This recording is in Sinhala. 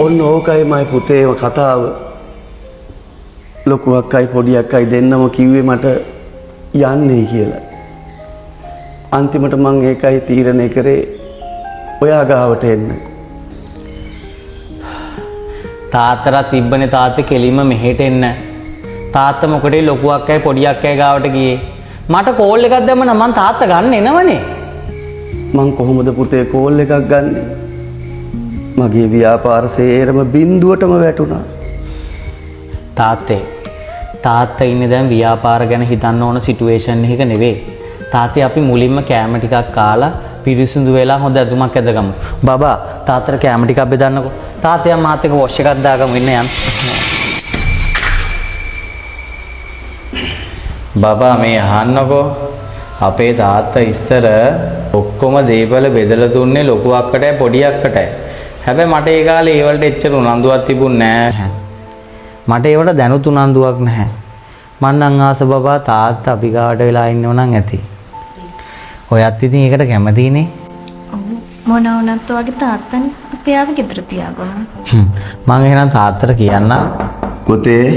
ඔන්න ඕකයි මයි පුතේව කතාව. ලොකු අක්කයි පොඩි අක්කයි දෙන්නම කිව්වේ මට යන්නේ කියලා. අන්තිමට මං ඒකයි තීරණය කරේ ඔයා ගාවට එන්න. තාත්තලා තිබ්බනේ තාත්තේ කෙලින්ම මෙහෙට එන්න. තාත්තා මොකටද ලොකු අක්කයි පොඩි අක්කයි ගාවට ගියේ? මට කෝල් එකක් දැම්මම මං තාත්තා ගන්න එනවනේ. මං කොහොමද පුතේ කෝල් එකක් ගන්නෙ? මගේ ව්‍යාපාර සේරම බින්දුවටම වැටුණා. තාත්තා ඉන්නේ දැන් ව්‍යාපාර ගැන හිතන්න ඕන සිටුේෂන් එකක නෙවෙයි. තාත්තේ අපි මුලින්ම කෑම ටිකක් කාලා පිරිසිදු වෙලා හොඳ ඇඳුමක් ඇඳගමු. බබා තාත්තට කෑම ටිකක් බෙදන්නකෝ. තාත්තයා මාත් එක්ක වොෂ් එකක් දාගමු ඉන්න යන්න. බබා මේ අහන්නකෝ. අපේ තාත්තා ඉස්සර ඔක්කොම දේවල් බෙදලා දුන්නේ ලොකු අක්කටයි පොඩි අක්කටයි. හැබැයි මට ඒ කාලේ ඒ වලට එච්චර උනන්දුවක් තිබුණේ නැහැ. මට ඒවට දැනුත් උනන්දුවක් නැහැ. මං නම් ආස බබා තාත්තා අපි ගාවට වෙලා ඉන්නව නම් ඇති. ඔයත් ඉතින් ඒකට කැමතිනේ. ඔව් මොනවා වුණත් ඔයාගේ තාත්තනේ අපි ආව ගෙදර තියාගමු. මං එහෙනම් තාත්තට කියන්නම්. පුතේ